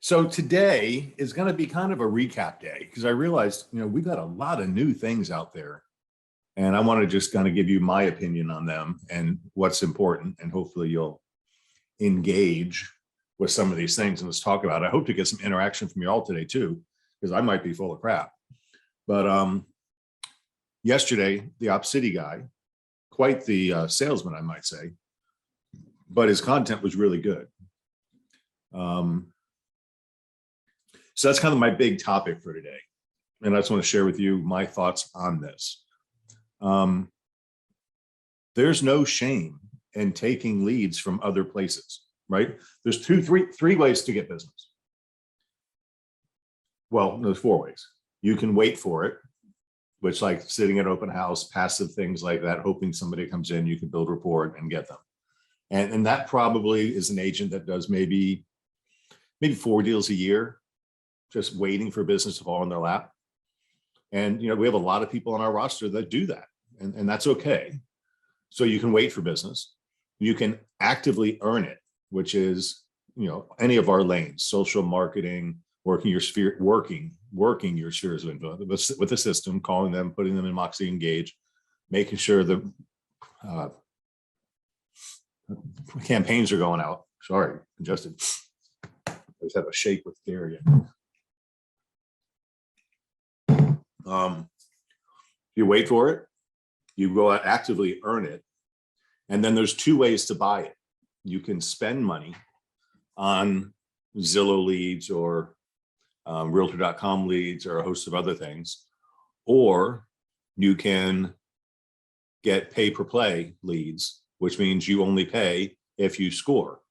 So today is going to be kind of a recap day because I realized, we've got a lot of new things out there. And I want to just kind of give you my opinion on them and what's important. And hopefully you'll engage with some of these things and let's talk about it. I hope to get some interaction from you all today too, because I might be full of crap. But yesterday, the Opcity guy, quite the salesman, I might say, but his content was really good. So that's kind of my big topic for today. And I just want to share with you my thoughts on this. There's no shame in taking leads from other places, right? There's three ways to get business. Well, there's four ways. You can wait for it, which like sitting at open house, passive things like that, hoping somebody comes in, you can build rapport and get them. And that probably is an agent that does maybe 4 deals a year, just waiting for business to fall in their lap. And, we have a lot of people on our roster that do that, and that's okay. So you can wait for business. You can actively earn it, which is, any of our lanes, social marketing, working your spheres of influence with the system, calling them, putting them in Moxie Engage, making sure the campaigns are going out. Sorry, congested. I just have a shake with Gary. You wait for it, you go out, actively earn it. And then there's two ways to buy it. You can spend money on Zillow leads or realtor.com leads or a host of other things, or you can get pay per play leads, which means you only pay if you score.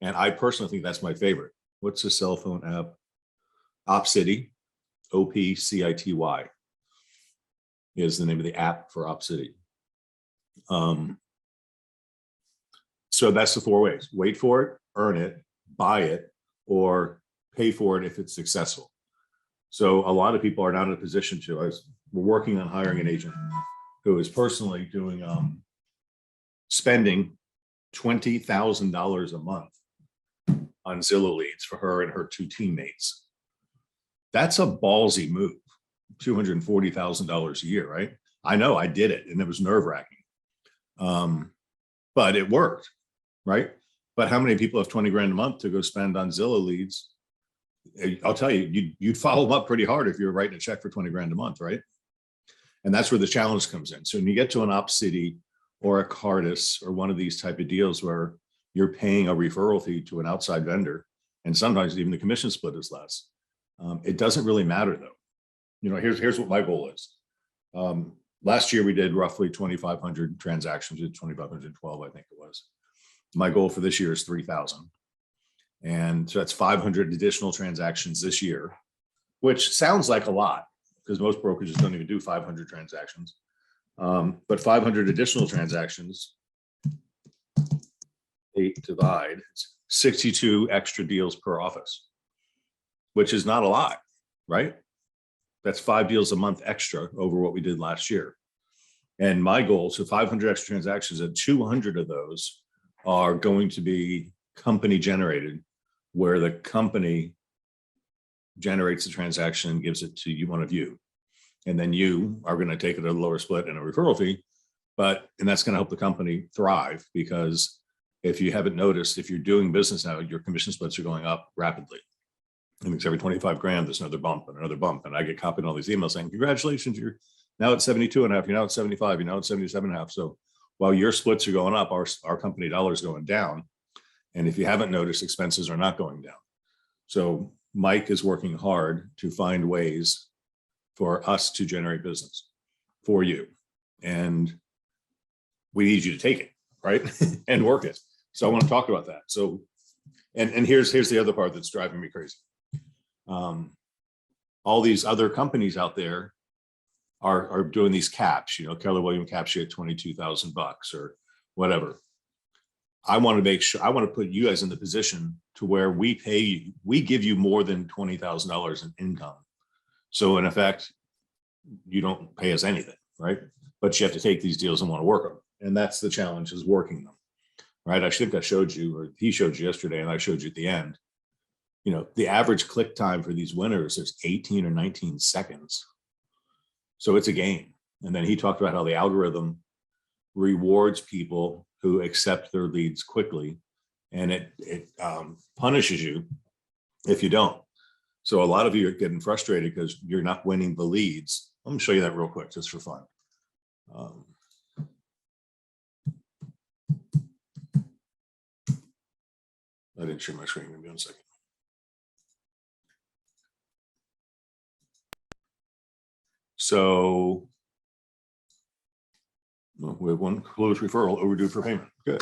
And I personally think that's my favorite. What's the cell phone app? Opcity, OPCITY is the name of the app for Opcity. So that's the four ways: wait for it, earn it, buy it, or pay for it if it's successful. So a lot of people are not in a position to. We're working on hiring an agent who is personally doing spending $20,000 a month on Zillow leads for her and her two teammates. That's a ballsy move. $240,000 a year, right? I know I did it and it was nerve-wracking. But it worked, right? But how many people have 20 grand a month to go spend on Zillow leads? I'll tell you, you'd follow them up pretty hard if you're writing a check for 20 grand a month, right? And that's where the challenge comes in. So when you get to an Opcity or a Cartus or one of these type of deals where you're paying a referral fee to an outside vendor, and sometimes even the commission split is less, it doesn't really matter though. Here's what my goal is. Last year we did roughly 2,500 transactions, we did 2,512, I think it was. My goal for this year is 3,000. And so that's 500 additional transactions this year, which sounds like a lot because most brokerages don't even do 500 transactions. But 500 additional transactions, 8 divide, 62 extra deals per office, which is not a lot, right? That's 5 deals a month extra over what we did last year. And my goal, so 500 extra transactions, and 200 of those are going to be company generated, where the company generates the transaction and gives it to you, one of you. And then you are going to take it at a lower split and a referral fee. And that's going to help the company thrive, because if you haven't noticed, if you're doing business now, your commission splits are going up rapidly. I think every 25 grand, there's another bump and another bump. And I get copied on all these emails saying, congratulations, you're now at 72 and a half, you're now at 75, you're now at 77 and a half. So while your splits are going up, our company dollars going down. And if you haven't noticed, expenses are not going down. So Mike is working hard to find ways for us to generate business for you. And we need you to take it, right? And work it. So I want to talk about that. So, and here's the other part that's driving me crazy. All these other companies out there are doing these caps, Keller Williams caps you at $22,000 or whatever. I want to make sure, I want to put you guys in the position to where we give you more than $20,000 in income. So in effect, you don't pay us anything, right? But you have to take these deals and want to work them. And that's the challenge, is working them, right? I think I showed you, or he showed you yesterday, and I showed you at the end. the average click time for these winners is 18 or 19 seconds. So it's a game. And then he talked about how the algorithm rewards people who accept their leads quickly, and it punishes you if you don't. So a lot of you are getting frustrated because you're not winning the leads. Let me show you that real quick, just for fun. I didn't share my screen. Give me 1 second. So we have one closed referral overdue for payment. Good.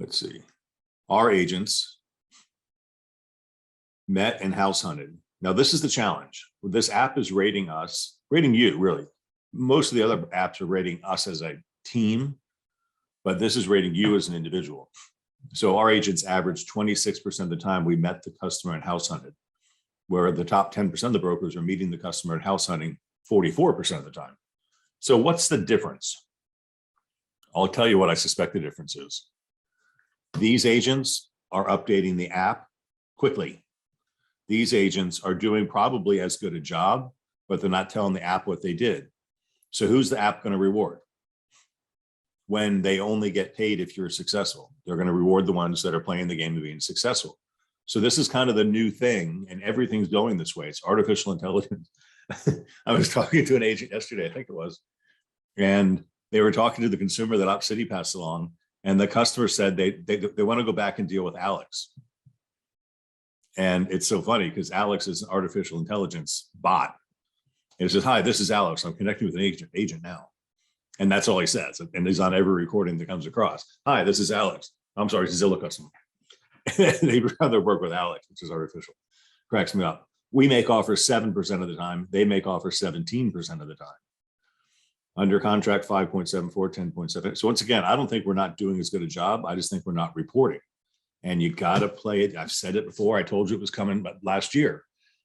Let's see. Our agents met and house hunted. Now, this is the challenge. This app is rating us, rating you, really. Most of the other apps are rating us as a team, but this is rating you as an individual. So our agents averaged 26% of the time we met the customer and house hunted, where the top 10% of the brokers are meeting the customer and house hunting 44% of the time. So what's the difference? I'll tell you what I suspect the difference is. These agents are updating the app quickly. These agents are doing probably as good a job, but they're not telling the app what they did. So who's the app going to reward? When they only get paid if you're successful. They're going to reward the ones that are playing the game of being successful. So this is kind of the new thing, and everything's going this way. It's artificial intelligence. I was talking to an agent yesterday, I think it was, and they were talking to the consumer that Opcity passed along, and the customer said they want to go back and deal with Alex. And it's so funny because Alex is an artificial intelligence bot. And it says, "Hi, this is Alex. I'm connecting with an agent now." And that's all he says. And he's on every recording that comes across. "Hi, this is Alex. I'm sorry, it's a Zillow customer." They'd rather work with Alex, which is artificial. Cracks me up. We make offers 7% of the time. They make offers 17% of the time. Under contract, 5.74, 10.7. So once again, I don't think we're not doing as good a job. I just think we're not reporting. And you got to play it. I've said it before. I told you it was coming, but last year,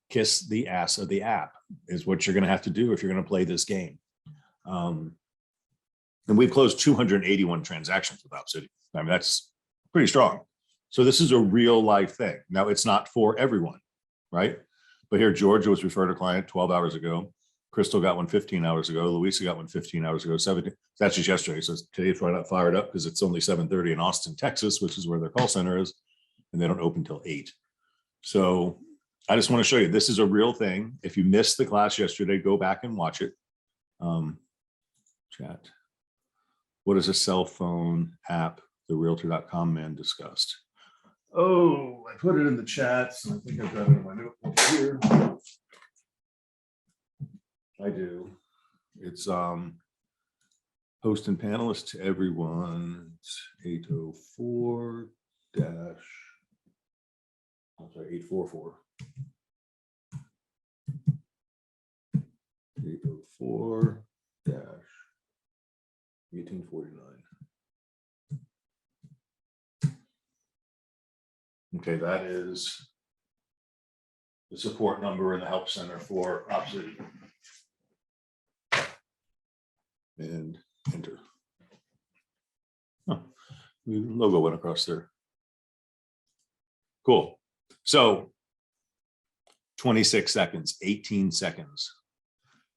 kiss the ass of the app is what you're going to have to do if you're going to play this game. And we've closed 281 transactions with Opcity. I mean, that's pretty strong. So this is a real life thing. Now, it's not for everyone, right? But here, Georgia was referred a client 12 hours ago. Crystal got one 15 hours ago. Louisa got one 15 hours ago. 17. That's just yesterday. So today's probably not fired up because it's only 7:30 in Austin, Texas, which is where their call center is. And they don't open till 8. So I just want to show you, this is a real thing. If you missed the class yesterday, go back and watch it. Chat. What is a cell phone app the Realtor.com man discussed? Oh, I put it in the chats. I think I've got it in my notebook here. I do. It's host and panelist to everyone. It's 804 dash. I'm sorry, 844. 804 dash 1849. Okay, that is the support number in the help center for Opcity. And enter. Oh, the logo went across there. Cool. So 26 seconds, 18 seconds.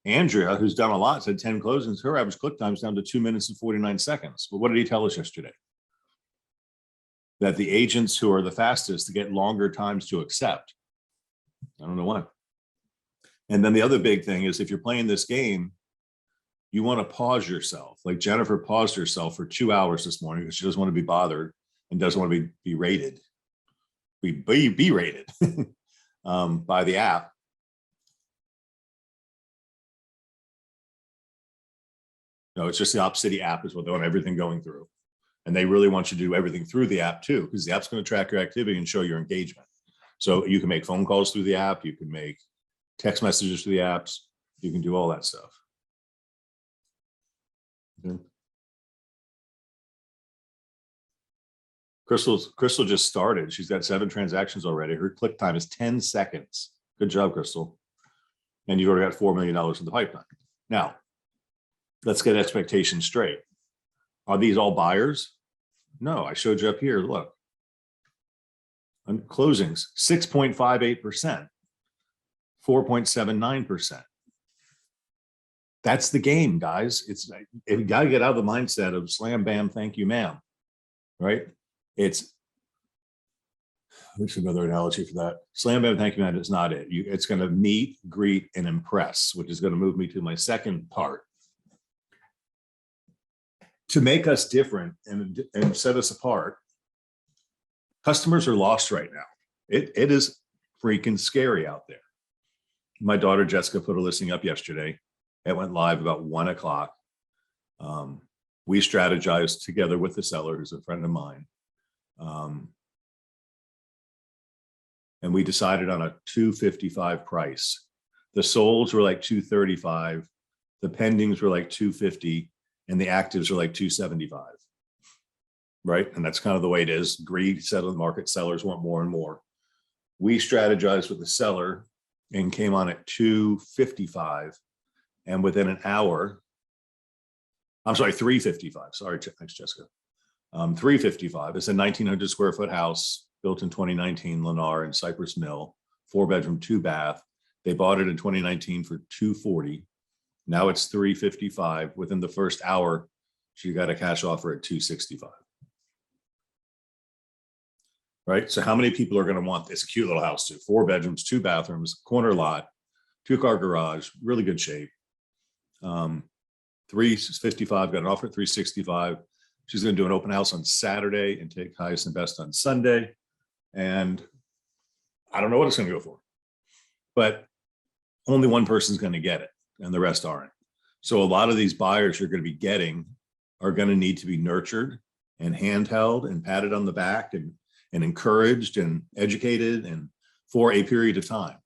Andrea, who's done a lot, said 10 closings. Her average click time is down to 2 minutes and 49 seconds. But what did he tell us yesterday? That the agents who are the fastest to get longer times to accept. I don't know why. And then the other big thing is if you're playing this game, you want to pause yourself. Like Jennifer paused herself for 2 hours this morning because she doesn't want to be bothered and doesn't want to be rated. Be rated by the app. No, it's just the Opcity app is what they want everything going through. And they really want you to do everything through the app too, because the app's going to track your activity and show your engagement. So you can make phone calls through the app. You can make text messages through the apps. You can do all that stuff. Okay. Crystal just started. She's got 7 transactions already. Her click time is 10 seconds. Good job, Crystal. And you've already got $4 million in the pipeline. Now, let's get expectations straight. Are these all buyers? No, I showed you up here. Look. On closings, 6.58%, 4.79%. That's the game, guys. You got to get out of the mindset of slam, bam, thank you, ma'am. Right? There's another analogy for that. Slam, bam, thank you, ma'am is not it. It's going to meet, greet, and impress, which is going to move me to my second part. To make us different and set us apart, customers are lost right now. It is freaking scary out there. My daughter Jessica put a listing up yesterday. It went live about 1 o'clock. We strategized together with the seller, who's a friend of mine. And we decided on a 255 price. The solds were like 235, the pendings were like 250, and the actives are like 275. Right? And that's kind of the way it is. Greed, settled market, sellers want more and more. We strategized with the seller and came on at 255. And within an hour, I'm sorry, 355. Sorry, thanks, Jessica. 355. It's a 1,900 square foot house built in 2019, Lennar in Cypress Mill, 4-bedroom, 2-bath. They bought it in 2019 for 240. Now it's 355. Within the first hour, she got a cash offer at 265. Right? So how many people are going to want this cute little house too? 4 bedrooms, 2 bathrooms, corner lot, 2-car garage, really good shape. 355, got an offer at 365. She's going to do an open house on Saturday and take highest and best on Sunday. And I don't know what it's going to go for, but only one person's going to get it and the rest aren't. So a lot of these buyers you're going to be getting are going to need to be nurtured and handheld and patted on the back and encouraged and educated and for a period of time.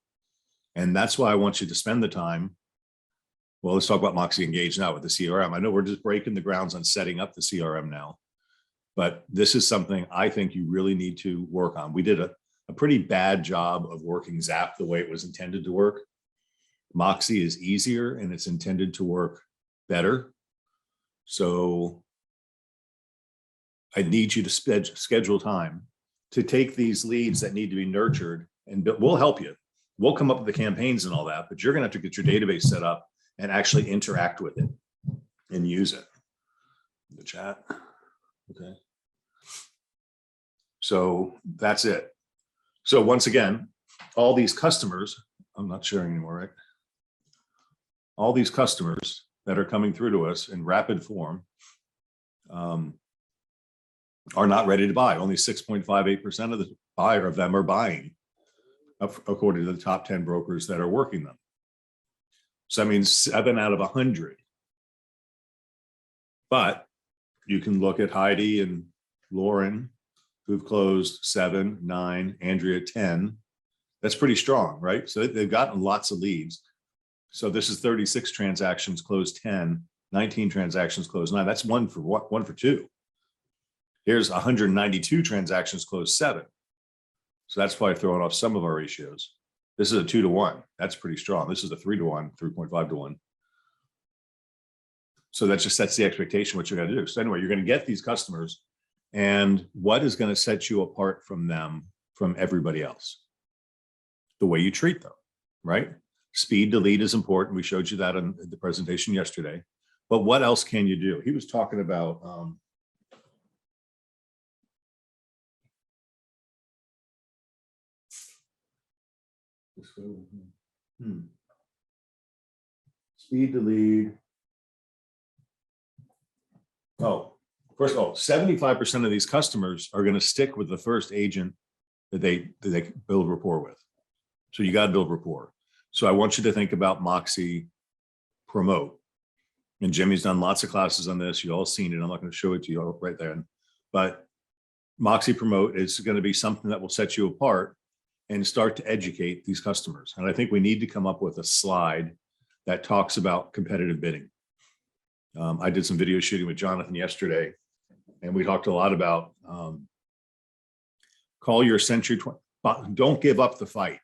And that's why I want you to spend the time. Well, let's talk about Moxie Engage now with the CRM. I know we're just breaking the grounds on setting up the CRM now, but this is something I think you really need to work on. We did a pretty bad job of working Zap the way it was intended to work. Moxie is easier and it's intended to work better. So I need you to schedule time to take these leads that need to be nurtured, and we'll help you. We'll come up with the campaigns and all that, but you're going to have to get your database set up and actually interact with it and use it. The chat. Okay. So that's it. So once again, all these customers, I'm not sharing anymore, right? All these customers that are coming through to us in rapid form are not ready to buy. Only 6.58% of the buyer of them are buying, according to the top 10 brokers that are working them. So that means 7 out of 100. But you can look at Heidi and Lauren, who've closed 7, 9, Andrea 10. That's pretty strong, right? So they've gotten lots of leads. So this is 36 transactions closed 10, 19 transactions closed 9. That's one for 2. Here's 192 transactions closed 7. So that's probably throwing off some of our ratios. This is a 2 to 1. That's pretty strong. This is a 3 to 1, 3.5 to 1. So that just sets the expectation what you're going to do. So anyway, you're going to get these customers, and what is going to set you apart from them, from everybody else? The way you treat them, right? Speed to lead is important. We showed you that in the presentation yesterday. But what else can you do? He was talking about speed to lead. Oh, first of all, 75% of these customers are going to stick with the first agent that they build rapport with. So you got to build rapport. So I want you to think about Moxie Promote. And Jimmy's done lots of classes on this. You all seen it. I'm not going to show it to you right there. But Moxie Promote is going to be something that will set you apart and start to educate these customers. And I think we need to come up with a slide that talks about competitive bidding. I did some video shooting with Jonathan yesterday, and we talked a lot about call your Century 20. Don't give up the fight.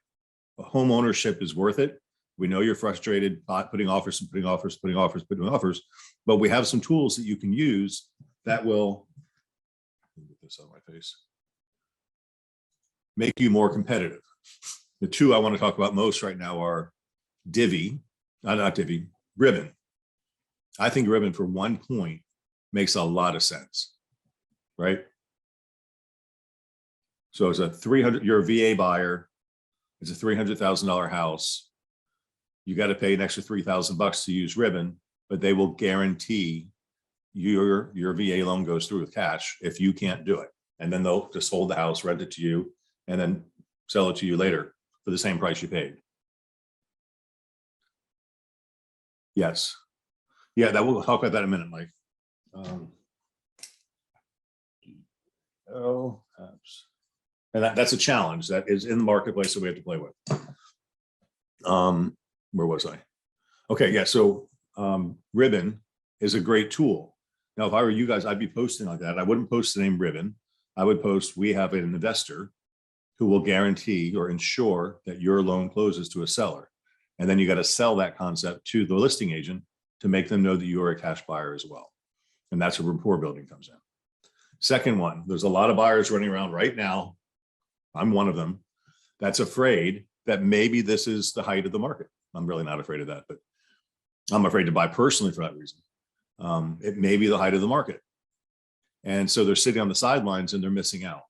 Home ownership is worth it. We know you're frustrated putting offers, but we have some tools that you can use that will this on my face. Make you more competitive. The two I want to talk about most right now are Divvy, not Divvy, Ribbon. I think Ribbon for 1 point makes a lot of sense, right? So it's a 300, you're a VA buyer. It's a $300,000 house. You got to pay an extra $3,000 to use Ribbon, but they will guarantee your VA loan goes through with cash if you can't do it. And then they'll just hold the house, rent it to you, and then sell it to you later for the same price you paid. Yes. Yeah, that we'll talk about that in a minute, Mike. And that's a challenge that is in the marketplace that we have to play with. Where was I? Okay, yeah, so Ribbon is a great tool. Now, if I were you guys, I'd be posting like that. I wouldn't post the name Ribbon. I would post, we have an investor who will guarantee or ensure that your loan closes to a seller. And then you got to sell that concept to the listing agent to make them know that you are a cash buyer as well. And that's where rapport building comes in. Second one, there's a lot of buyers running around right now. I'm one of them that's afraid that maybe this is the height of the market. I'm really not afraid of that, but I'm afraid to buy personally for that reason. It may be the height of the market. And so they're sitting on the sidelines and they're missing out.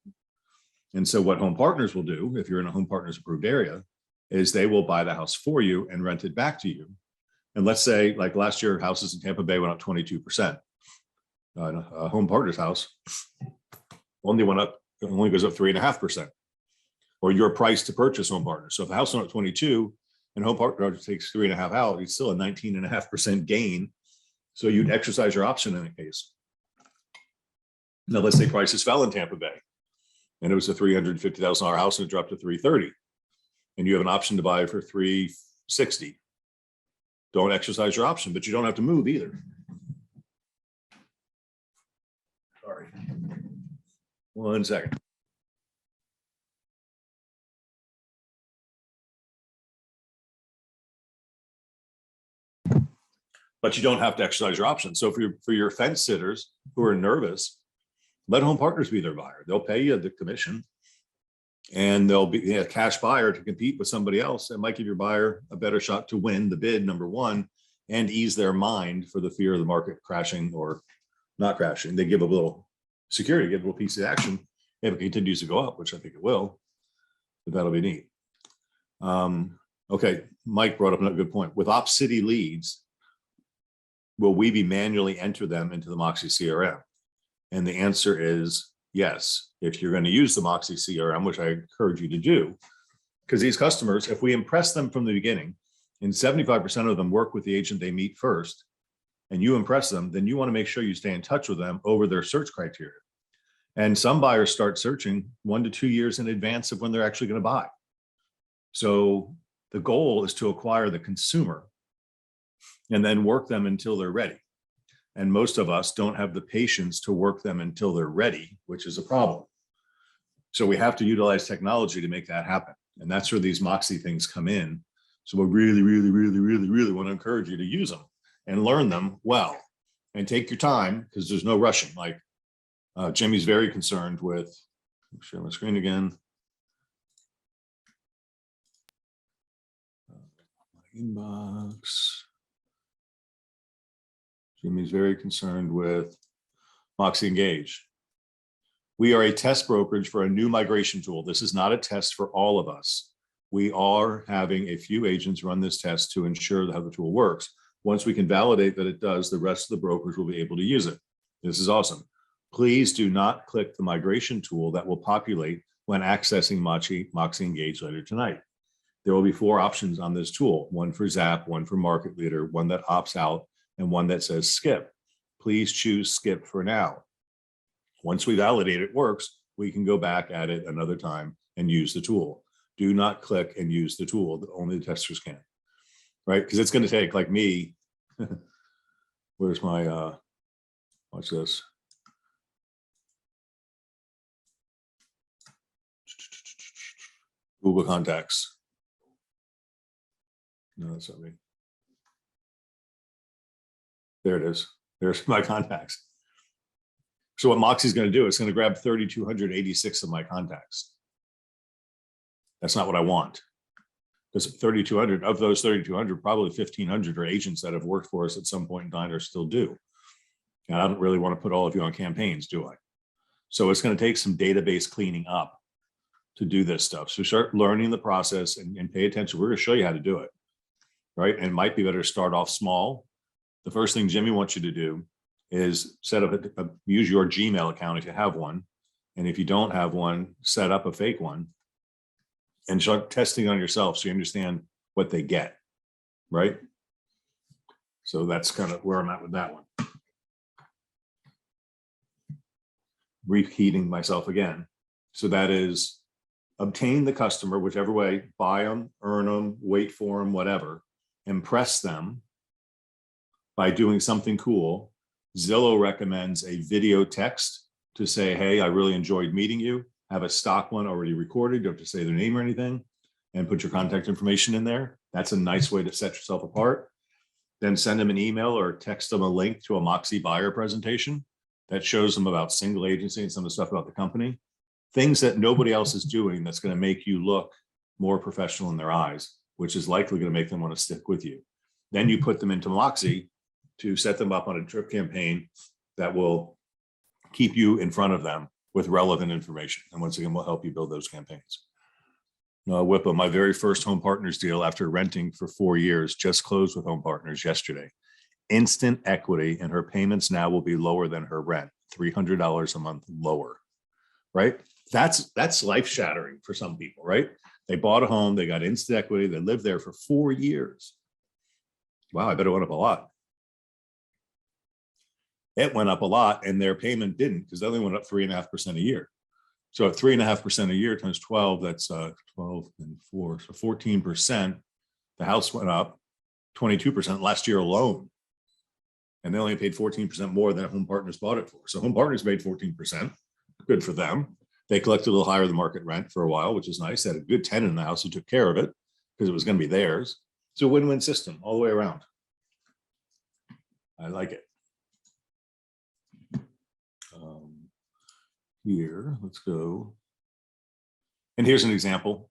And so what Home Partners will do, if you're in a Home Partners approved area, is they will buy the house for you and rent it back to you. And let's say like last year, houses in Tampa Bay went up 22%. A Home Partners house only goes up 3.5%. Or your price to purchase Home Partners. So if the house went up 22 and Home Partners takes 3.5 out, it's still a 19.5% gain. So you'd exercise your option in that case. Now let's say prices fell in Tampa Bay and it was a $350,000 house and it dropped to 330, and you have an option to buy it for 360. Don't exercise your option, but you don't have to move either. Sorry. 1 second. But you don't have to exercise your option. So for your fence sitters who are nervous, let Home Partners be their buyer. They'll pay you the commission and they'll be a cash buyer to compete with somebody else. It might give your buyer a better shot to win the bid, number one, and ease their mind for the fear of the market crashing or not crashing. They give a little security, give a little piece of action if it continues to go up, which I think it will, but that'll be neat. Okay, Mike brought up another good point. With Opcity leads, will we be manually enter them into the Moxie CRM? And the answer is yes, if you're going to use the Moxie CRM, which I encourage you to do, because these customers, if we impress them from the beginning, and 75% of them work with the agent they meet first, and you impress them, then you want to make sure you stay in touch with them over their search criteria. And some buyers start searching 1 to 2 years in advance of when they're actually going to buy. So the goal is to acquire the consumer and then work them until they're ready. And most of us don't have the patience to work them until they're ready, which is a problem. So we have to utilize technology to make that happen. And that's where these Moxie things come in. So we really want to encourage you to use them and learn them well and take your time, because there's no rushing. Like Jimmy's very concerned with, share my screen again. Inbox. Jimmy's very concerned with Moxie Engage. We are a test brokerage for a new migration tool. This is not a test for all of us. We are having a few agents run this test to ensure how the tool works. Once we can validate that it does, the rest of the brokers will be able to use it. This is awesome. Please do not click the migration tool that will populate when accessing Moxie Engage later tonight. There will be 4 options on this tool, one for Zap, one for Market Leader, one that opts out, and one that says skip. Please choose skip for now. Once we validate it works, we can go back at it another time and use the tool. Do not click and use the tool. Only the testers can, right? Because it's going to take, like me, where's my, watch this. Google Contacts. No, that's not me. There it is. There's my contacts. So what Moxie's going to do is going to grab 3,286 of my contacts. That's not what I want. Because 3,200 of those 3,200, probably 1,500 are agents that have worked for us at some point in time or still do. And I don't really want to put all of you on campaigns, do I? So it's going to take some database cleaning up to do this stuff. So start learning the process and pay attention. We're going to show you how to do it, right? And it might be better to start off small. The first thing Jimmy wants you to do is set up use your Gmail account if you have one. And if you don't have one, set up a fake one and start testing on yourself so you understand what they get, right? So that's kind of where I'm at with that one. Repeating myself again. So that is obtain the customer, whichever way, buy them, earn them, wait for them, whatever, impress them by doing something cool. Zillow recommends a video text to say, hey, I really enjoyed meeting you. Have a stock one already recorded. You don't have to say their name or anything and put your contact information in there. That's a nice way to set yourself apart. Then send them an email or text them a link to a Moxie buyer presentation that shows them about single agency and some of the stuff about the company. Things that nobody else is doing that's going to make you look more professional in their eyes, which is likely going to make them want to stick with you. Then you put them into Moxie to set them up on a drip campaign that will keep you in front of them with relevant information. And once again, we'll help you build those campaigns. Whippa, my very first Home Partners deal after renting for 4 years, just closed with Home Partners yesterday. Instant equity, and her payments now will be lower than her rent, $300 a month lower, right? That's life shattering for some people, right? They bought a home, they got instant equity, they lived there for 4 years. Wow, I bet it went up a lot. It went up a lot and their payment didn't, because they only went up 3.5% a year. So at 3.5% a year times 12, that's 12 and 4, so 14%. The house went up 22% last year alone. And they only paid 14% more than Home Partners bought it for. So Home Partners made 14%. Good for them. They collected a little higher than market rent for a while, which is nice. They had a good tenant in the house who took care of it because it was going to be theirs. It's a win-win system all the way around. I like it. Here, let's go. And here's an example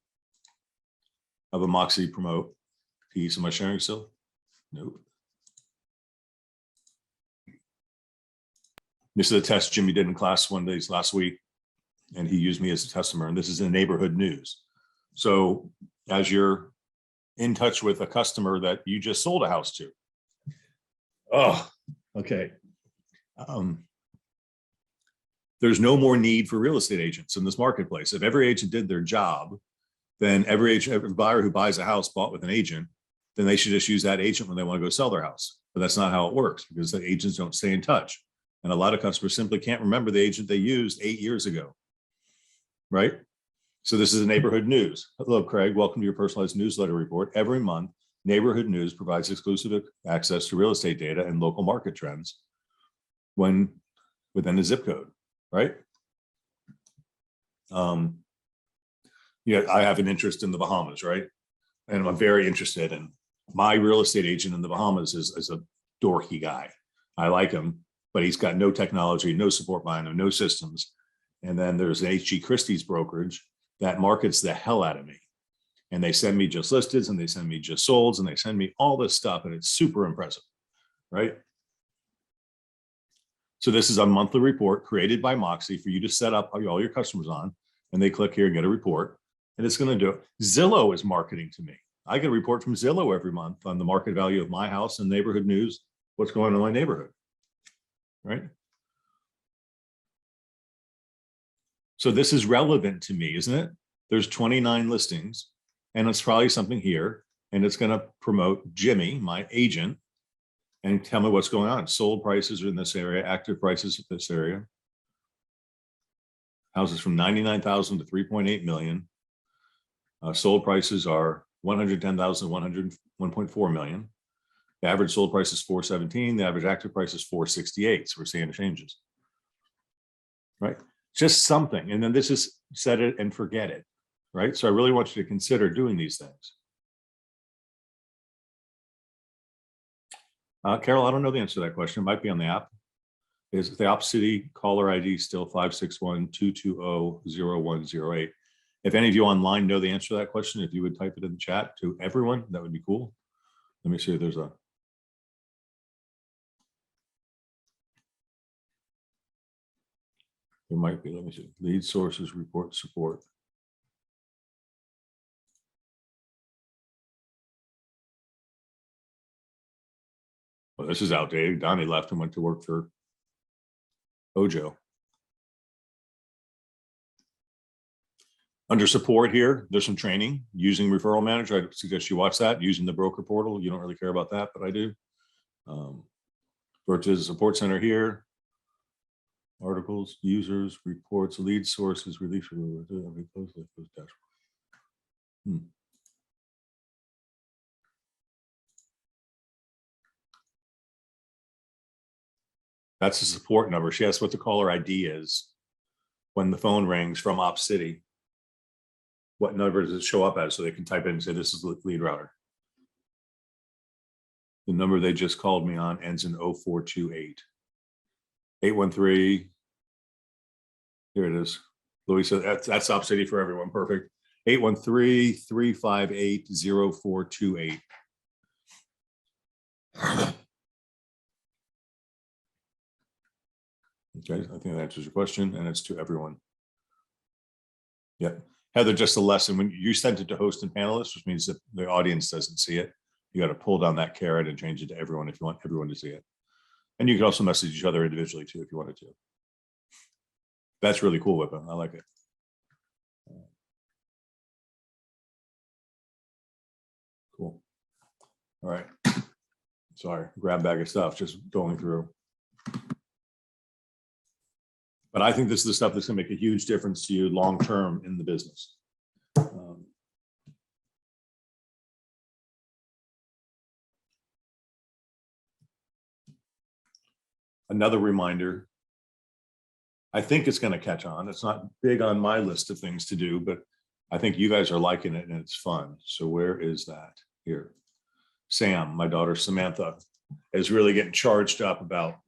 of a Moxie promote piece. Am I sharing still? Nope. This is a test Jimmy did in class one day last week, and he used me as a customer. And this is in neighborhood news. So as you're in touch with a customer that you just sold a house to. Oh, okay. There's no more need for real estate agents in this marketplace. If every agent did their job, then every buyer who buys a house bought with an agent, then they should just use that agent when they want to go sell their house. But that's not how it works, because the agents don't stay in touch. And a lot of customers simply can't remember the agent they used 8 years ago, right? So this is a neighborhood news. Hello, Craig. Welcome to your personalized newsletter report. Every month, Neighborhood News provides exclusive access to real estate data and local market trends when within a zip code, right? Yeah, I have an interest in the Bahamas, right? And I'm very interested in my real estate agent in the Bahamas is a dorky guy. I like him, but he's got no technology, no support behind him, no systems. And then there's an H.G. Christie's brokerage that markets the hell out of me. And they send me just listed, and they send me just solds, and they send me all this stuff, and it's super impressive, right? So this is a monthly report created by Moxie for you to set up all your customers on, and they click here and get a report, and it's going to do it. Zillow is marketing to me. I get a report from Zillow every month on the market value of my house and neighborhood news, what's going on in my neighborhood, right? So this is relevant to me, isn't it? There's 29 listings, and it's probably something here, and it's going to promote Jimmy, my agent, and tell me what's going on. Sold prices are in this area, active prices in this area. Houses from 99,000 to 3.8 million. Sold prices are 110,000, 1.4 million. The average sold price is 417. The average active price is 468. So we're seeing the changes, right? Just something. And then this is set it and forget it, right? So I really want you to consider doing these things. Carol, I don't know the answer to that question. It might be on the app. Is the Op City caller ID still 561-220-0108? If any of you online know the answer to that question, if you would type it in the chat to everyone, that would be cool. Let me see if there's a. There might be, let me see. Lead sources, report support. Well, this is outdated. Donnie left and went to work for Ojo. Under support here, there's some training using Referral Manager. I suggest you watch that, using the broker portal. You don't really care about that, but I do. Versus support center here. Articles, users, reports, lead sources, release. That's the support number. She asked what the caller ID is when the phone rings from Op City. What number does it show up as so they can type in and say, this is the lead router. The number they just called me on ends in 0428. 813. Here it is. Louis said that's Op City for everyone. Perfect. 813-358-0428. Okay, I think that answers your question, and it's to everyone. Yep. Heather, just a lesson. When you sent it to host and panelists, which means that the audience doesn't see it, you got to pull down that caret and change it to everyone if you want everyone to see it. And you can also message each other individually too if you wanted to. That's really cool, Whippa. I like it. Cool. All right. Sorry, grab bag of stuff, just going through. But I think this is the stuff that's going to make a huge difference to you long-term in the business. Another reminder, I think it's going to catch on. It's not big on my list of things to do, but I think you guys are liking it and it's fun. So where is that? Here. Sam, my daughter Samantha, is really getting charged up about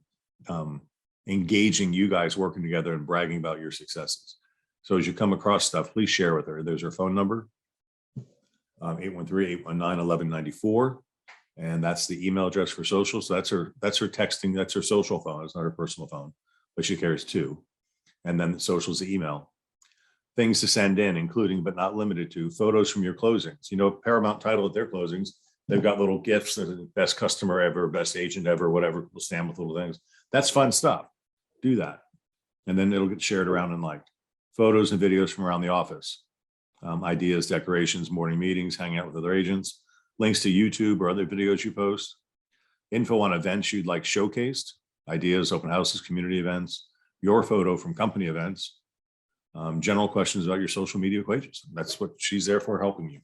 engaging you guys working together and bragging about your successes. So as you come across stuff, please share with her. There's her phone number, 813-819-1194. And that's the email address for social. So that's her texting, that's her social phone. It's not her personal phone, but she carries two. And then the social is the email. Things to send in, including but not limited to photos from your closings. You know, Paramount Title at their closings, they've got little gifts that are the best customer ever, best agent ever, whatever, will stand with little things. That's fun stuff. Do that. And then it'll get shared around and liked. Photos and videos from around the office. Ideas, decorations, morning meetings, hanging out with other agents, links to YouTube or other videos you post, info on events you'd like showcased, ideas, open houses, community events, your photo from company events, general questions about your social media pages. That's what she's there for, helping you.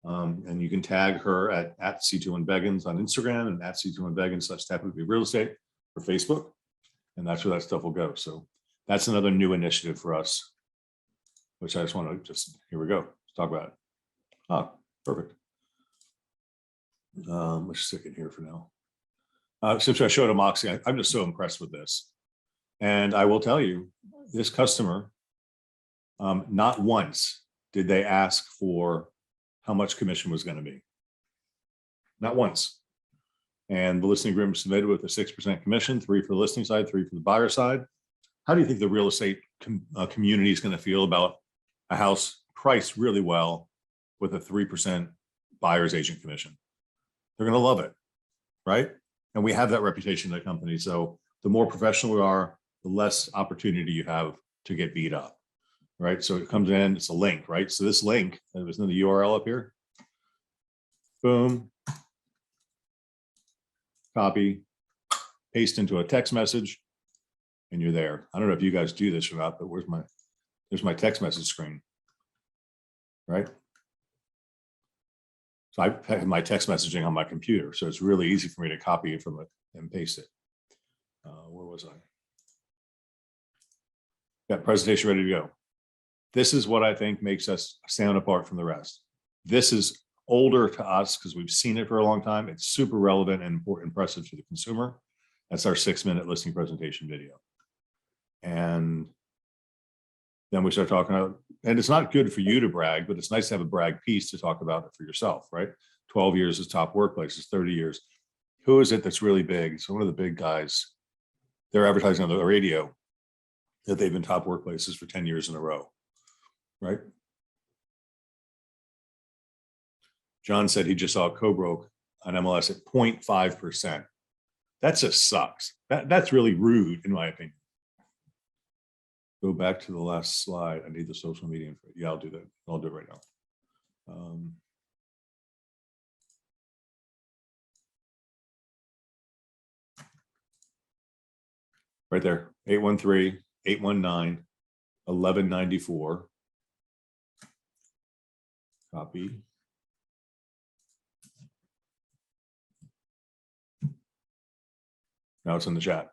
And you can tag her at C21Beggins on Instagram and at C21Beggins /Tapwood Real Estate for Facebook. And that's where that stuff will go. So that's another new initiative for us, which I just want to here we go. Let's talk about it. Ah, perfect. Let's stick it here for now. Since I showed a Moxie, I'm just so impressed with this. And I will tell you, this customer, not once did they ask for how much commission was going to be. Not once. And the listing agreement was submitted with a 6% commission, 3 for the listing side, 3 for the buyer side. How do you think the real estate community is going to feel about a house priced really well with a 3% buyer's agent commission? They're going to love it, right? And we have that reputation in the company. So the more professional we are, the less opportunity you have to get beat up, right? So it comes in, it's a link, right? So this link, there's no the URL up here. Boom. Copy, paste into a text message, and you're there. I don't know if you guys do this or not, but there's my text message screen, right? So I have my text messaging on my computer, so it's really easy for me to copy it from it and paste it. Where was I? Got presentation ready to go. This is what I think makes us stand apart from the rest. This is older to us because we've seen it for a long time. It's super relevant and impressive to the consumer. That's our 6-minute listing presentation video. And then we start talking about, and it's not good for you to brag, but it's nice to have a brag piece to talk about it for yourself, right? 12 years as top workplaces, 30 years. Who is it that's really big? So one of the big guys, they're advertising on the radio that they've been top workplaces for 10 years in a row, right? John said he just saw Co-Broke on MLS at 0.5%. That just sucks. That's really rude, in my opinion. Go back to the last slide. I need the social media info. Yeah, I'll do that. I'll do it right now. Right there, 813-819-1194. Copy. Now it's in the chat.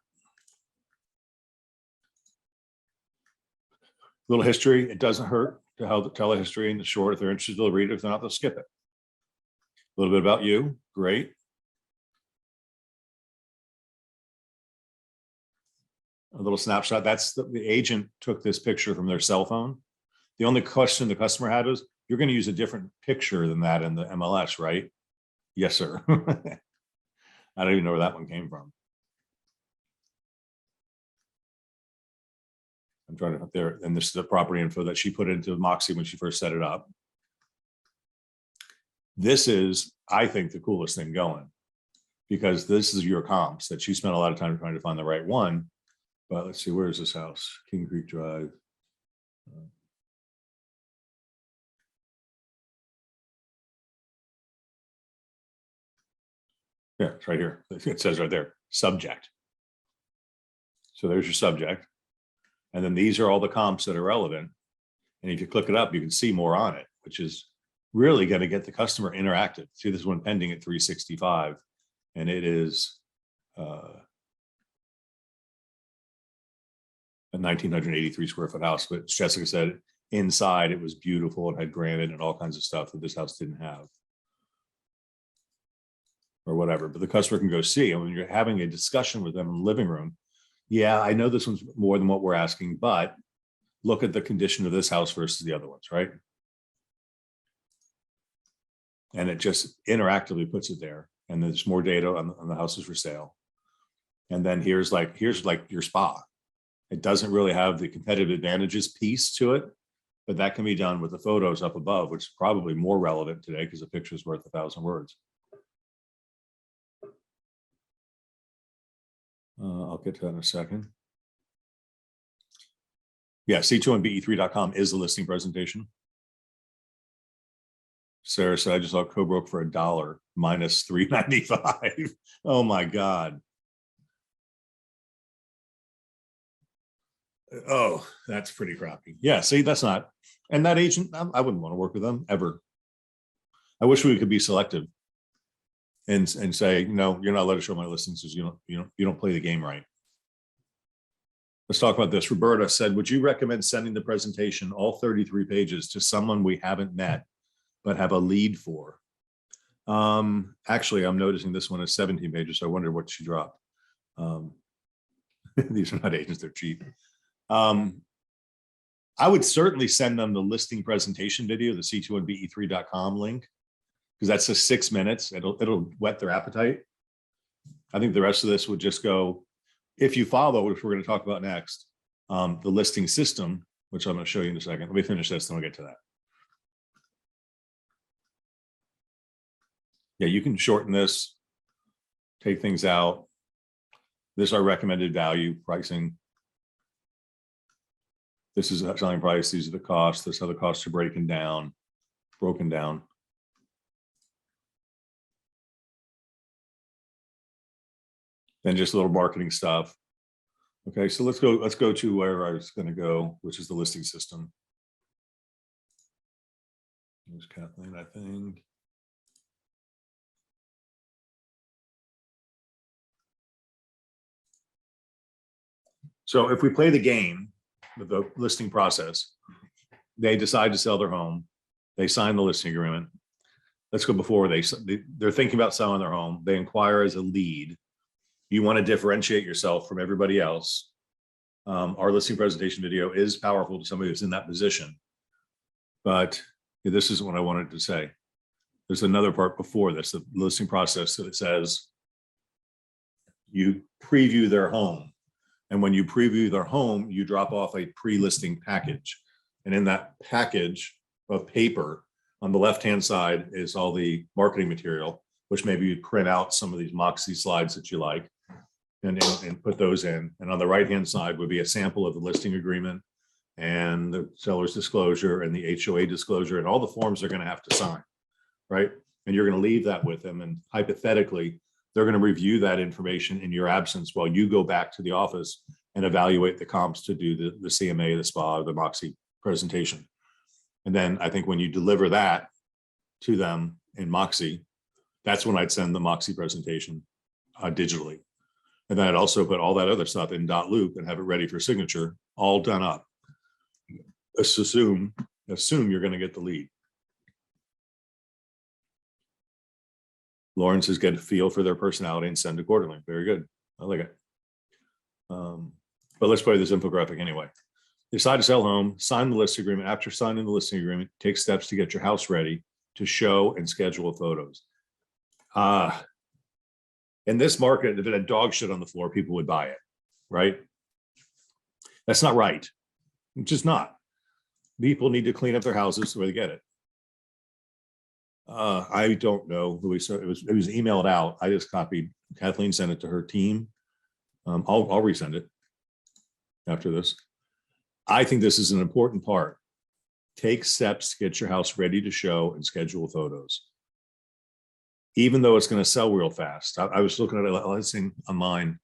Little history. It doesn't hurt to tell a history in the short. If they're interested, they'll read it. If they're not, they'll skip it. A little bit about you. Great. A little snapshot. That's the agent took this picture from their cell phone. The only question the customer had was, you're going to use a different picture than that in the MLS, right? Yes, sir. I don't even know where that one came from. I'm trying to there, and this is the property info that she put into Moxie when she first set it up. This is, I think, the coolest thing going, because this is your comps that she spent a lot of time trying to find the right one. But let's see, where is this house? King Creek Drive. Yeah, it's right here. It says right there, subject. So there's your subject. And then these are all the comps that are relevant. And if you click it up, you can see more on it, which is really going to get the customer interactive. See, this one pending at 365, and it is a 1,983 square foot house. But Jessica said inside it was beautiful and had granite and all kinds of stuff that this house didn't have, or whatever. But the customer can go see. And when you're having a discussion with them in the living room, yeah, I know this one's more than what we're asking, but look at the condition of this house versus the other ones, right? And it just interactively puts it there. And there's more data on the houses for sale. And then here's like your spa. It doesn't really have the competitive advantages piece to it, but that can be done with the photos up above, which is probably more relevant today because a picture is worth 1,000 words. I'll get to that in a second. Yeah, c2nbe3.com is the listing presentation. Sarah said, I just saw Co-Broke for $1 minus $3.95. Oh my God. Oh, that's pretty crappy. Yeah, see, that's not, and that agent, I wouldn't want to work with them ever. I wish we could be selective and say, no, you're not allowed to show my listings because you don't play the game right. Let's talk about this. Roberta said, would you recommend sending the presentation, all 33 pages, to someone we haven't met but have a lead for? Actually, I'm noticing this one is 17 pages, so I wonder what she dropped. These are not agents, they're cheap. I would certainly send them the listing presentation video, the c2nbe3.com link, because that's just 6 minutes. It'll whet their appetite. I think the rest of this would just go, if you follow, which we're going to talk about next, the listing system, which I'm going to show you in a second. Let me finish this, then we'll get to that. Yeah, you can shorten this, take things out. This is our recommended value pricing. This is the selling price. These are the costs. This is how the costs are broken down. Then just a little marketing stuff. Okay, so let's go to where I was going to go, which is the listing system. There's Kathleen, I think. So if we play the game with the listing process, they decide to sell their home, they sign the listing agreement. Let's go before they're thinking about selling their home. They inquire as a lead. You want to differentiate yourself from everybody else. Our listing presentation video is powerful to somebody who's in that position. But this is what I wanted to say. There's another part before this, the listing process, that it says you preview their home. And when you preview their home, you drop off a pre-listing package. And in that package of paper, on the left-hand side is all the marketing material, which maybe you print out some of these Moxie slides that you like and put those in. And on the right-hand side would be a sample of the listing agreement and the seller's disclosure and the HOA disclosure and all the forms they're going to have to sign, right? And you're going to leave that with them. And hypothetically, they're going to review that information in your absence while you go back to the office and evaluate the comps to do the CMA, the SPA, the Moxie presentation. And then I think when you deliver that to them in Moxie, that's when I'd send the Moxie presentation digitally. And then I'd also put all that other stuff in .loop and have it ready for signature, all done up. Assume you're going to get the lead. Lauren says get a feel for their personality and send accordingly. Very good. I like it. But let's play this infographic anyway. Decide to sell home, sign the listing agreement. After signing the listing agreement, take steps to get your house ready to show and schedule photos. In this market, if it had dog shit on the floor, people would buy it, right? That's not right. It's just not. People need to clean up their houses the way they get it. I don't know, Louis. It was emailed out. I just copied. Kathleen sent it to her team. I'll resend it after this. I think this is an important part. Take steps to get your house ready to show and schedule photos. Even though it's going to sell real fast. I was looking at a listing online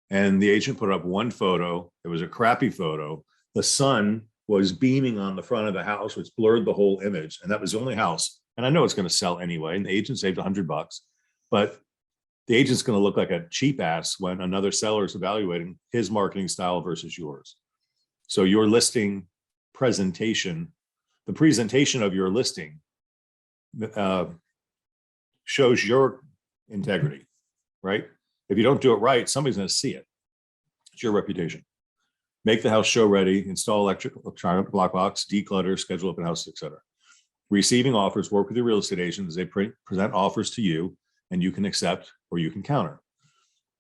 and the agent put up one photo. It was a crappy photo. The sun was beaming on the front of the house, which blurred the whole image. And that was the only house. And I know it's going to sell anyway. And the agent saved $100, but the agent's going to look like a cheap ass when another seller is evaluating his marketing style versus yours. So your listing presentation, the presentation of your listing shows your integrity, right? If you don't do it right, somebody's going to see it. It's your reputation. Make the house show ready, install electronic block box, declutter, schedule open house, etc. Receiving offers, work with your real estate agent as they present offers to you, and you can accept or you can counter.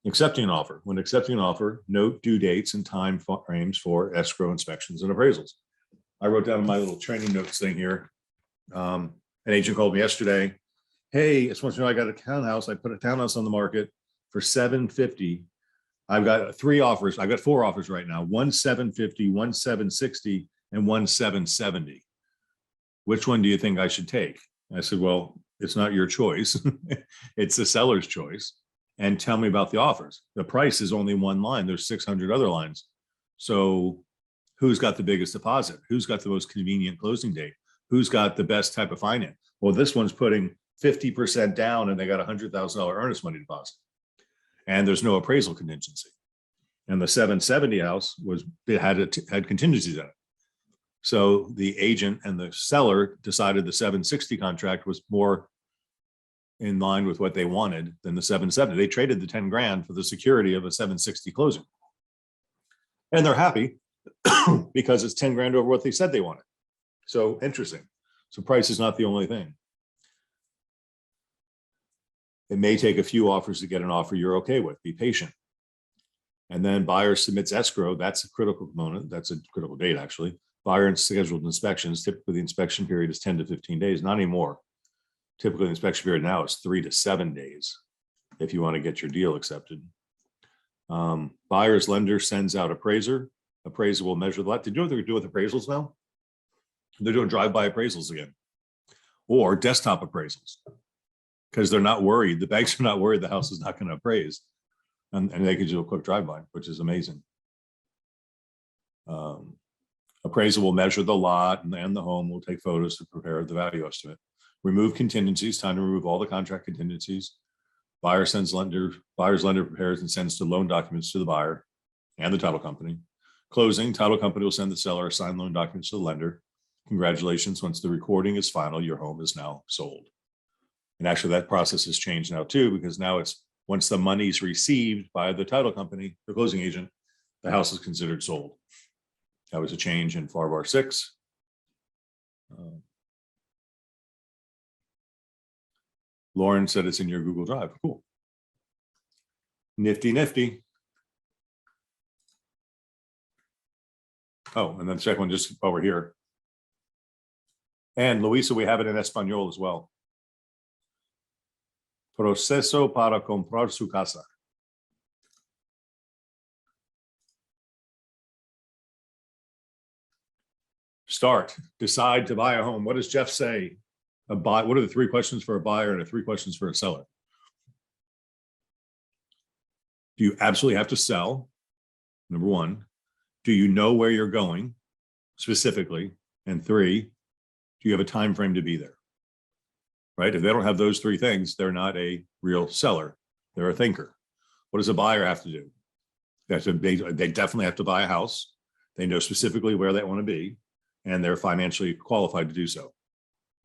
Accepting an offer. When accepting an offer, note due dates and time frames for escrow inspections and appraisals. I wrote down in my little training notes thing here. An agent called me yesterday. Hey, I just want you to know I got a townhouse. I put a townhouse on the market for $750. I've got 3 offers. I've got 4 offers right now. One $750, one $760, and one $770. Which one do you think I should take? I said, well, it's not your choice. It's the seller's choice. And tell me about the offers. The price is only one line. There's 600 other lines. So who's got the biggest deposit? Who's got the most convenient closing date? Who's got the best type of finance? Well, this one's putting 50% down and they got $100,000 earnest money deposit. And there's no appraisal contingency. And the 770 house had contingencies in it. So the agent and the seller decided the 760 contract was more in line with what they wanted than the 770. They traded the 10 grand for the security of a 760 closing. And they're happy because it's 10 grand over what they said they wanted. So interesting. So price is not the only thing. It may take a few offers to get an offer you're okay with. Be patient. And then buyer submits escrow. That's a critical component. That's a critical date, actually. Buyer and scheduled inspections. Typically, the inspection period is 10 to 15 days, not anymore. Typically, the inspection period now is 3 to 7 days if you want to get your deal accepted. Buyer's lender sends out appraiser. Appraiser will measure the lot. Did you know what they're doing with appraisals now? They're doing drive-by appraisals again, or desktop appraisals, because they're not worried. The banks are not worried the house is not going to appraise, and they can do a quick drive-by, which is amazing. Appraiser will measure the lot and the home. Will take photos to prepare the value estimate. Remove contingencies. Time to remove all the contract contingencies. Buyer's lender prepares and sends the loan documents to the buyer and the title company. Closing, title company will send the seller signed loan documents to the lender. Congratulations, once the recording is final, your home is now sold. And actually that process has changed now too, because now it's Once the money's received by the title company, the closing agent, the house is considered sold. That was a change in FAR 6. Lauren said it's in your Google Drive. Cool. Nifty, nifty. Oh, and then the second one just over here. And Luisa, we have it in Espanol as well. Proceso para comprar su casa. Start, decide to buy a home. What does Jeff say? What are the 3 questions for a buyer and the 3 questions for a seller? Do you absolutely have to sell? Number 1. Do you know where you're going specifically? And 3, do you have a time frame to be there? Right? If they don't have those 3 things, they're not a real seller. They're a thinker. What does a buyer have to do? They definitely have to buy a house. They know specifically where they want to be, and they're financially qualified to do so.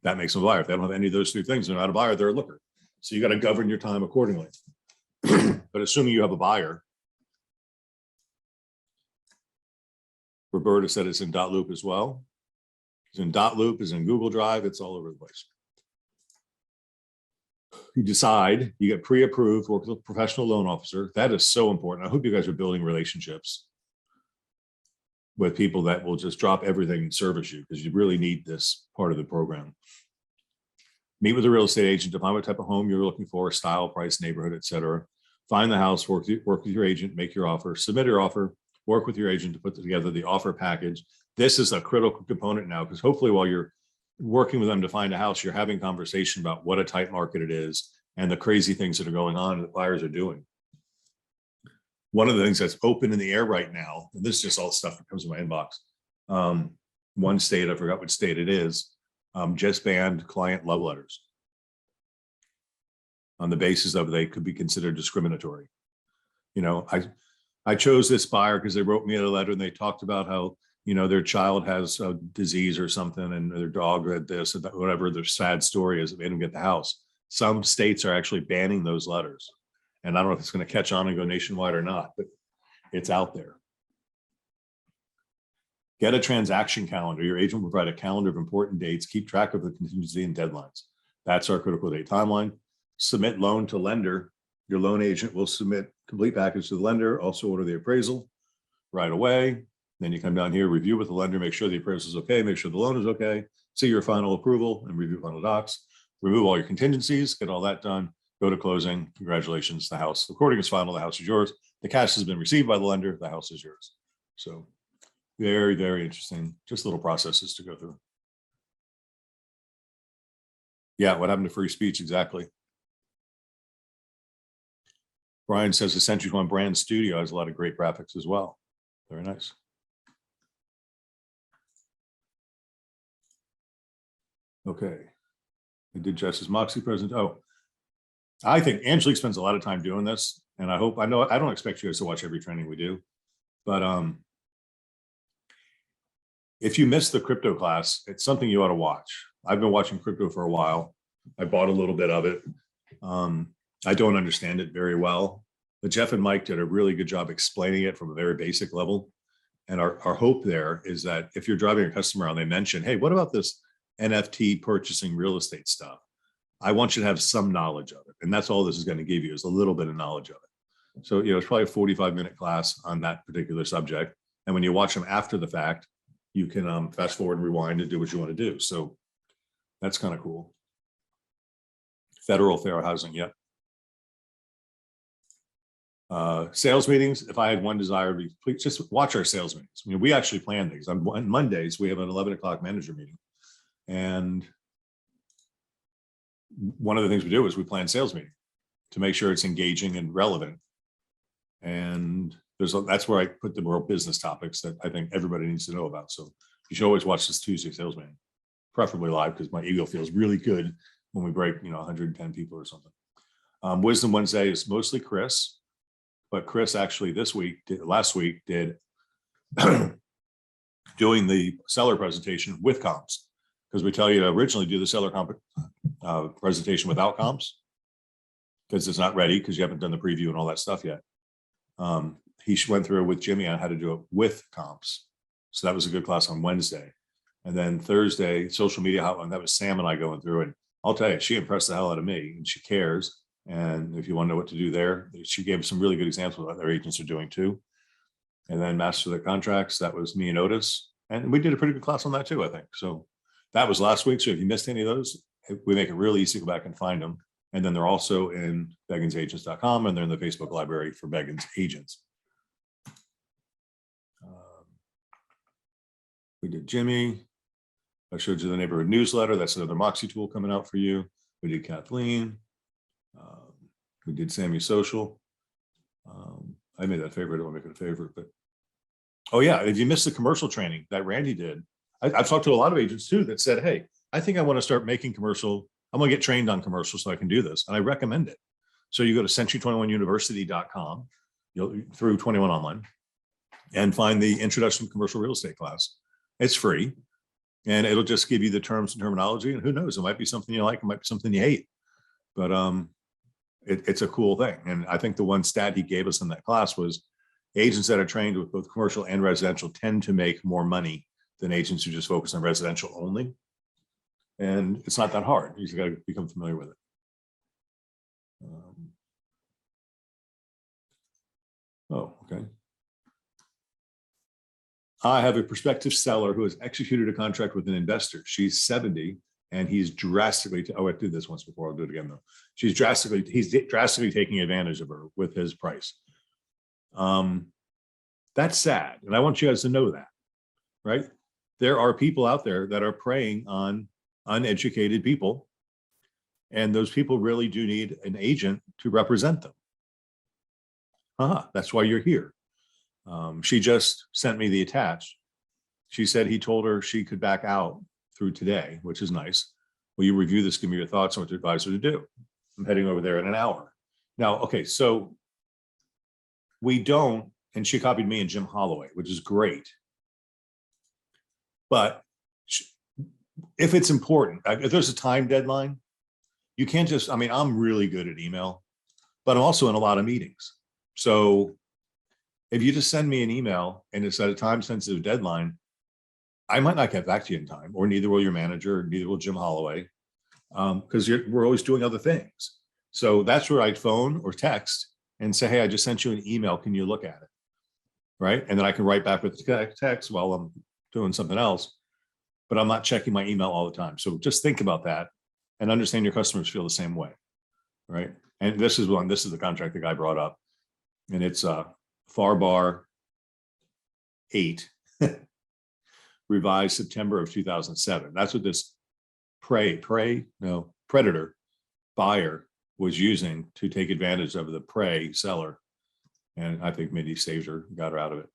That makes them a buyer. If they don't have any of those 3 things, they're not a buyer, they're a looker. So you got to govern your time accordingly. But assuming you have a buyer, Roberta said it's in Dotloop as well. It's in Dotloop, it's in Google Drive, it's all over the place. You decide, you get pre-approved, work with a professional loan officer. That is so important. I hope you guys are building relationships with people that will just drop everything and service you, because you really need this part of the program. Meet with a real estate agent to find what type of home you're looking for, style, price, neighborhood, etc. Find the house, work with your agent, make your offer, submit your offer, work with your agent to put together the offer package. This is a critical component now, because hopefully while you're working with them to find a house, you're having conversation about what a tight market it is and the crazy things that are going on that buyers are doing. One of the things that's open in the air right now, and this is just all stuff that comes in my inbox. One state, I forgot what state it is, just banned client love letters on the basis of they could be considered discriminatory. You know, I chose this buyer because they wrote me a letter and they talked about how, you know, their child has a disease or something and their dog had this and that, whatever their sad story is that made them get the house. Some states are actually banning those letters. And I don't know if it's going to catch on and go nationwide or not, but it's out there. Get a transaction calendar. Your agent will provide a calendar of important dates. Keep track of the contingency and deadlines. That's our critical date timeline. Submit loan to lender. Your loan agent will submit complete package to the lender. Also order the appraisal right away. Then you come down here, review with the lender, make sure the appraisal is okay, make sure the loan is okay, see your final approval and review final docs. Remove all your contingencies, get all that done. Go to closing. Congratulations, the house. The recording is final. The house is yours. The cash has been received by the lender. The house is yours. So very, very interesting. Just little processes to go through. Yeah, what happened to free speech? Exactly. Brian says the Century 21 brand studio has a lot of great graphics as well. Very nice. Okay. I did Justice Moxie present. Oh, I think Angelique spends a lot of time doing this, and I know I don't expect you guys to watch every training we do, but if you missed the crypto class, it's something you ought to watch. I've been watching crypto for a while. I bought a little bit of it. I don't understand it very well, but Jeff and Mike did a really good job explaining it from a very basic level. And our hope there is that if you're driving a customer and they mention, hey, what about this NFT purchasing real estate stuff? I want you to have some knowledge of it. And that's all this is going to give you, is a little bit of knowledge of it. So, you know, it's probably a 45-minute class on that particular subject. And when you watch them after the fact, you can fast forward and rewind and do what you want to do. So that's kind of cool. Federal fair housing, yep. Sales meetings, if I had one desire, would be please just watch our sales meetings. I mean, we actually plan these. On Mondays, we have an 11 o'clock manager meeting. And one of the things we do is we plan sales meeting to make sure it's engaging and relevant. And that's where I put the more business topics that I think everybody needs to know about. So you should always watch this Tuesday sales meeting, preferably live, because my ego feels really good when we break, 110 people or something. Wisdom Wednesday is mostly Chris, but Chris actually last week did doing the seller presentation with comps, because we tell you to originally do the seller presentation without comps. because it's not ready because you haven't done the preview and all that stuff yet. He went through with Jimmy on how to do it with comps. So that was a good class on Wednesday. And then Thursday, social media hotline, that was Sam and I going through it. I'll tell you, she impressed the hell out of me and she cares. And if you want to know what to do there, she gave some really good examples of what their agents are doing too. And then master the contracts, that was me and Otis. And we did a pretty good class on that too, I think. So that was last week. So if you missed any of those, we make it really easy to go back and find them. And then they're also in begginsagents.com and they're in the Facebook library for Beggins agents. We did Jimmy. I showed you the neighborhood newsletter. That's another Moxie tool coming out for you. We did Kathleen. We did Sammy Social. I made that favorite. I don't want to make it a favorite, but oh yeah, if you missed the commercial training that Randy did, I've talked to a lot of agents too that said, hey, I think I want to start making commercial. I'm going to get trained on commercial so I can do this. And I recommend it. So you go to century21university.com, through 21 online, and find the introduction to commercial real estate class. It's free. And it'll just give you the terms and terminology. And who knows, it might be something you like, it might be something you hate. But it's a cool thing. And I think the one stat he gave us in that class was agents that are trained with both commercial and residential tend to make more money than agents who just focus on residential only. And it's not that hard. You just got to become familiar with it. Oh, okay. I have a prospective seller who has executed a contract with an investor. She's 70 and he's drastically, I did this once before, I'll do it again though. He's drastically taking advantage of her with his price. That's sad. And I want you guys to know that, right? There are people out there that are preying on uneducated people. And those people really do need an agent to represent them. That's why you're here. She just sent me the attached. She said he told her she could back out through today, which is nice. Will you review this? Give me your thoughts on what to advise her to do. I'm heading over there in an hour. Now, okay, so we don't, and she copied me and Jim Holloway, which is great. But if it's important, if there's a time deadline, you can't just, I mean, I'm really good at email, but I'm also in a lot of meetings. So if you just send me an email and it's at a time sensitive deadline, I might not get back to you in time, or neither will your manager, neither will Jim Holloway, because we're always doing other things. So that's where I'd phone or text and say, hey, I just sent you an email. Can you look at it? Right. And then I can write back with the text while I'm doing something else, but I'm not checking my email all the time. So just think about that and understand your customers feel the same way. Right. And this is the contract the guy brought up, and it's FAR 8, revised September of 2007. That's what this predator buyer was using to take advantage of the prey seller. And I think Mindy saved her, got her out of it.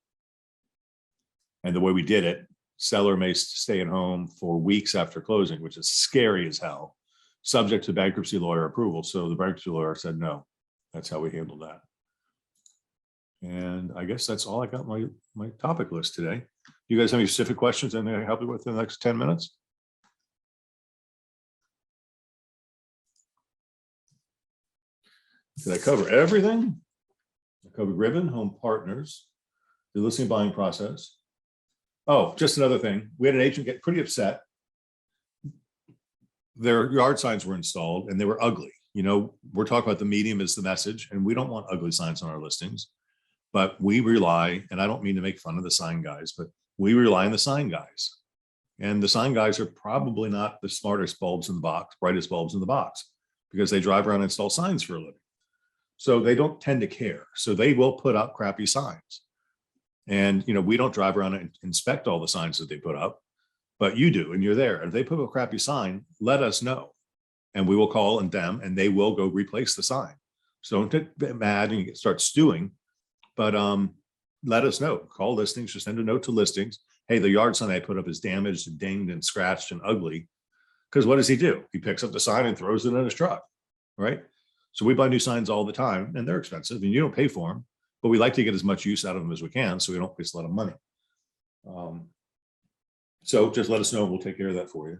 And the way we did it, seller may stay at home for weeks after closing, which is scary as hell, subject to bankruptcy lawyer approval. So the bankruptcy lawyer said no. That's how we handled that. And I guess that's all I got my topic list today. You guys have any specific questions? Anything I can help you with in the next 10 minutes? Did I cover everything? I covered Ribbon, Home Partners, the listing buying process. Oh, just another thing. We had an agent get pretty upset. Their yard signs were installed and they were ugly. You know, we're talking about the medium is the message, and we don't want ugly signs on our listings. But we rely, and I don't mean to make fun of the sign guys, but we rely on the sign guys. And the sign guys are probably not the smartest bulbs in the box, brightest bulbs in the box, because they drive around and install signs for a living. So they don't tend to care. So they will put up crappy signs. And, you know, we don't drive around and inspect all the signs that they put up, but you do, and you're there. And if they put up a crappy sign, let us know. And we will call them and they will go replace the sign. So don't get mad and start stewing. But let us know. Call listings or send a note to listings. Hey, the yard sign I put up is damaged and dinged and scratched and ugly. Because what does he do? He picks up the sign and throws it in his truck, right? So we buy new signs all the time, and they're expensive, and you don't pay for them. But we like to get as much use out of them as we can, so we don't waste a lot of money. So just let us know. We'll take care of that for you.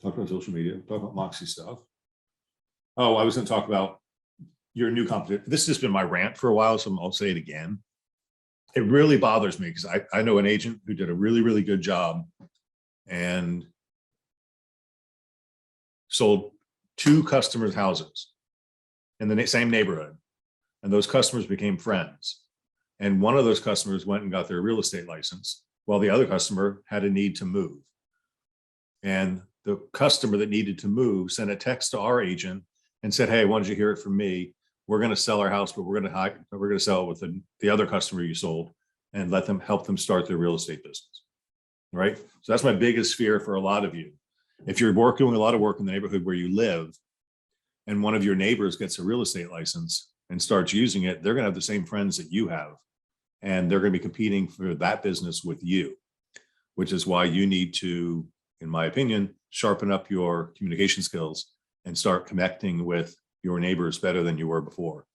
Talk about social media. Talk about Moxie stuff. Oh, I was going to talk about your new competition. This has been my rant for a while, so I'll say it again. It really bothers me because I know an agent who did a really, really good job and sold 2 customers' houses in the same neighborhood. And those customers became friends. And one of those customers went and got their real estate license while the other customer had a need to move. And the customer that needed to move sent a text to our agent and said, hey, why don't you hear it from me? We're going to sell our house, but we're going to sell it with the other customer you sold and help them start their real estate business. Right. So that's my biggest fear for a lot of you. If you're doing a lot of work in the neighborhood where you live and one of your neighbors gets a real estate license and starts using it, they're going to have the same friends that you have. And they're going to be competing for that business with you, which is why you need to, in my opinion, sharpen up your communication skills and start connecting with your neighbors better than you were before.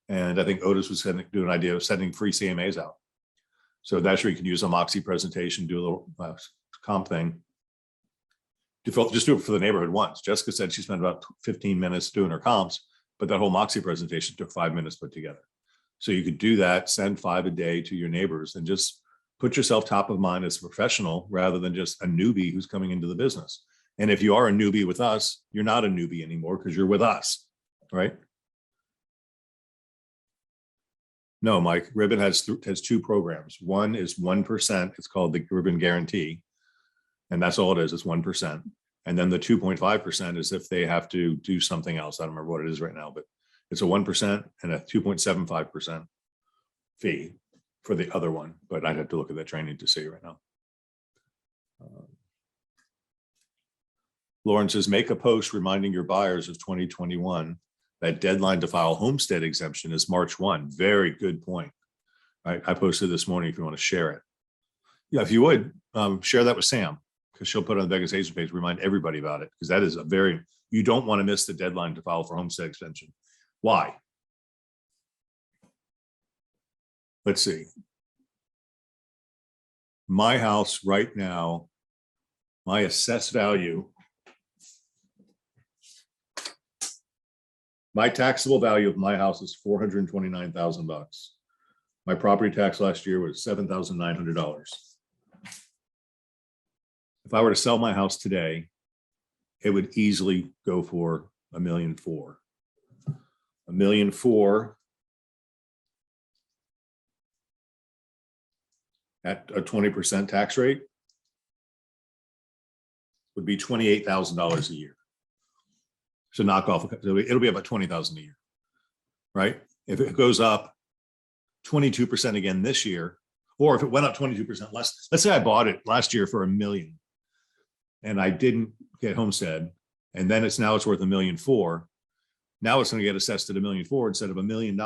And I think Otis was doing an idea of sending free CMAs out. So that's where you can use a Moxie presentation, do a little comp thing. Just do it for the neighborhood once. Jessica said she spent about 15 minutes doing her comps, but that whole Moxie presentation took 5 minutes put together. So you could do that, send 5 a day to your neighbors and just put yourself top of mind as a professional rather than just a newbie who's coming into the business. And if you are a newbie with us, you're not a newbie anymore because you're with us, right? No, Mike, Ribbon has 2 programs. One is 1%. It's called the Ribbon Guarantee. And that's all it is. It's 1%. And then the 2.5% is if they have to do something else. I don't remember what it is right now, but it's a 1% and a 2.75% fee for the other one. But I'd have to look at that training to see right now. Lauren says, make a post reminding your buyers of 2021 that deadline to file homestead exemption is March 1. Very good point. I posted this morning if you want to share it. Yeah, if you would, share that with Sam, because she'll put it on the Vegas agent page, remind everybody about it, because that is you don't want to miss the deadline to file for homestead exemption. Why? Let's see. My house right now, my assessed value, my taxable value of my house is $429,000. My property tax last year was $7,900. If I were to sell my house today, it would easily go for $1.4 million. $1.4 million at a 20% tax rate would be $28,000 a year. So knock off, it'll be about $20,000 a year, right? If it goes up 22% again this year, or if it went up 22% less, let's say I bought it last year for $1 million and I didn't get homestead, and then it's worth $1.4 million. Now it's going to get assessed at $1.4 million instead of $1 million.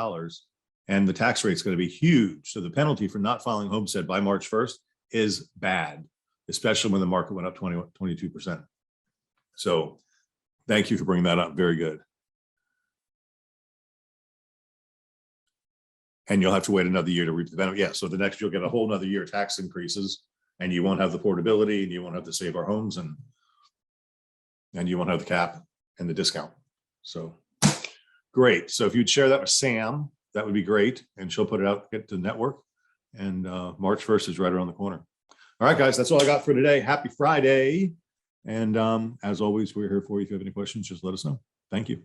And the tax rate is going to be huge. So the penalty for not filing homestead by March 1st is bad, especially when the market went up 22%. So thank you for bringing that up. Very good. And you'll have to wait another year to reap the benefit. Yeah, so the next you'll get a whole nother year of tax increases, and you won't have the portability, and you won't have to save our homes, and you won't have the cap and the discount. So great. So if you'd share that with Sam, that would be great. And she'll put it out, get to the network. And March 1st is right around the corner. All right, guys, that's all I got for today. Happy Friday. And as always, we're here for you. If you have any questions, just let us know. Thank you.